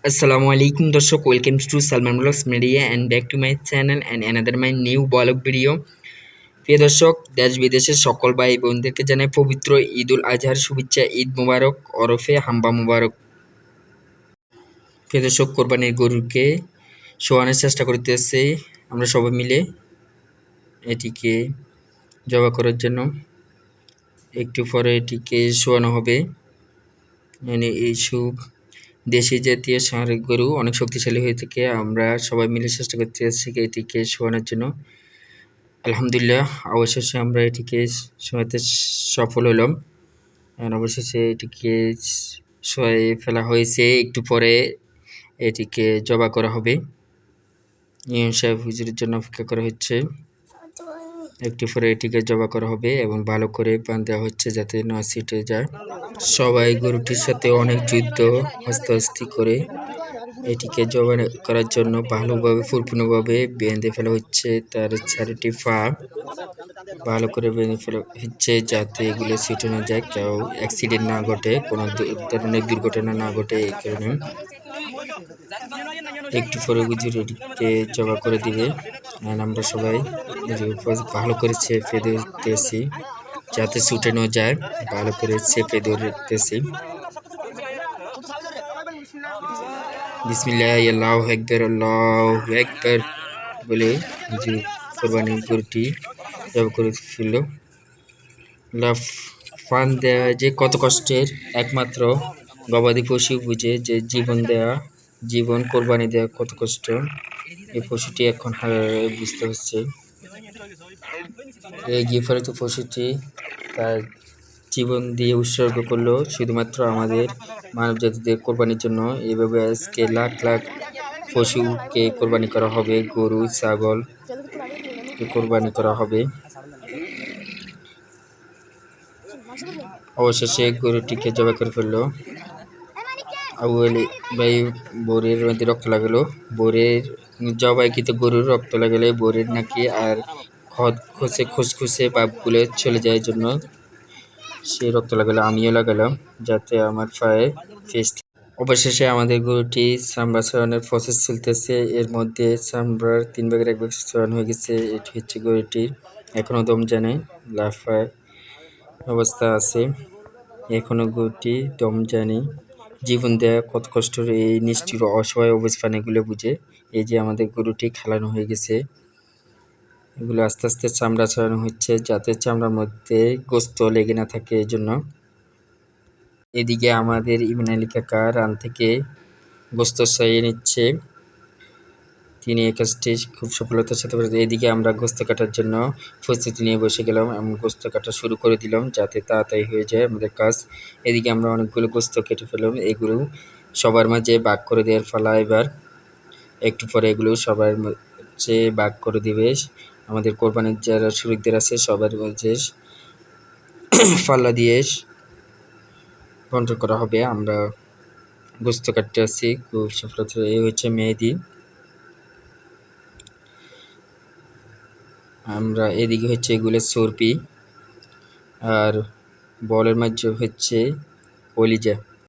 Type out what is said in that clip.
Assalamu alaikum দর্শক, welcome to Salman blogs media and back to my channel and another my new blog video. প্রিয় দর্শক, দেশ বিদেশের সকল ভাই বোনদেরকে জানাই পবিত্র ঈদ উল আজহার শুভেচ্ছা। ঈদ মুবারক, ওরফে হাম্বা মুবারক। প্রিয় দর্শক, কোরবানির গরুকে শোয়ানোর চেষ্টা করতেছে আমরা সবাই মিলে। এটিকে জবাই করার জন্য একটু পরে এটিকে শোয়ানো হবে। এইসব দেশি জাতীয় ষাঁড় গরু অনেক শক্তিশালী হয়ে থাকে। আমরা সবাই মিলে চেষ্টা করতেছি এটিকে শোয়ানোর জন্য। আলহামদুলিল্লাহ, অবশেষে আমরা এটিকে শোয়াতে সফল হলাম। অবশেষে এটিকে শোয়ে ফেলা হয়েছে। একটু পরে এটিকে জবাই করা হবে। ইমাম সাহেব হুজুরের জন্য অপেক্ষা করা হচ্ছে। একটু পরে এটিকে জবাই করা হবে এবং ভালো করে বাঁধ দেওয়া হচ্ছে যাতে না ছিটে যায়। সবাই গরুটির সাথে অনেক যুদ্ধ হাসাহাসি করে এটিকে জবাই করার জন্য ভালোভাবে পরিপূর্ণভাবে বেঁধে ফেলা হচ্ছে। তার চারটি পা ভালো করে বেঁধে ফেলা হচ্ছে যাতে এগুলো ছিটে না যায়, কেউ অ্যাক্সিডেন্ট না ঘটে, কোনো ধরনের দুর্ঘটনা না ঘটে। এই কারণে একটু পরে হুজুর এটিকে জবাই করে দিবে। আর আমরা সবাই ভালো করে চেপে ধরতেছি যাতে ছুটে না যায়। ভালো করে চেপে ধরতেছি। বিসমিল্লাহ, আল্লাহু আকবার, আল্লাহু আকবার বলে হুজুর কোরবানির গরুটি জবাই করে ফেলল। ফান দেওয়া যে কত কষ্টের, একমাত্র গবাদি পশু বুঝে যে জীবন কোরবানি দেওয়া কত কষ্ট। এই পশুটি এখন বুঝতে হচ্ছে। এই গৃহপালিত পশুটি তার জীবন দিয়ে উৎসর্গ করলো শুধুমাত্র আমাদের মানব জাতিদের কোরবানির জন্য। এইভাবে আজকে লাখ লাখ পশুকে কোরবানি করা হবে, গরু ছাগল কোরবানি করা হবে। অবশেষে গরুটিকে জবাই করে ফেললো। ভাই বোরের মধ্যে রক্ত লাগালো। বোরের জবাইকৃত গরুর রক্ত লাগালে বোরের নাকি আর খুসখুসে ভাবগুলো চলে যায়, জন্য সে রক্ত লাগালো। আমিও লাগালাম যাতে আমার পায়ে ফেস। অবশেষে আমাদের গরুটি চামড়া ছড়ানোর প্রসেস চলতেছে। এর মধ্যে চামড়ার 3/1 ছড়ানো হয়ে গেছে। এটি হচ্ছে গরুটির এখনো দম জানে, লাফায় অবস্থা আছে। এখনো গরুটি দম জানে। জীবন দেয়া কত কষ্টের, এই নিষ্ঠুর অসহায় অবস্থান এগুলো বুঝে। এই যে আমাদের গরুটি খালানো হয়ে গেছে, এগুলো আস্তে আস্তে চামড়া ছড়ানো হচ্ছে যাতে চামড়ার মধ্যে গোস্ত লেগে না থাকে, এই জন্য। এদিকে আমাদের ইমন আলী কাকা রান থেকে গোস্ত সরিয়ে নিচ্ছে। তিনি এই কাজটি খুব সফলতার সাথে করেছেন। এদিকে আমরা গোস্ত কাটার জন্য প্রস্তুতি নিয়ে বসে গেলাম এবং গোস্ত কাটা শুরু করে দিলাম যাতে তাড়াতাড়ি হয়ে যায় আমাদের কাজ। এদিকে আমরা অনেকগুলো গোস্ত কেটে ফেললাম। এগুলো সবার মাঝে ভাগ করে দেওয়ার পালা এবার। একটু পরে এগুলো সবার মাঝে ভাগ করে দিবে। আমাদের কোরবানির যারা শরীকদের আছে সবার মাঝে পাল্লা দিয়ে বন্টন করা হবে। আমরা গোস্ত কাটতে আসছি খুব সফলতা। এই হচ্ছে মেহেদি। আমরা এদিকে হচ্ছে এগুলো চর্বি আর বলের মাঝে হচ্ছে কলিজা।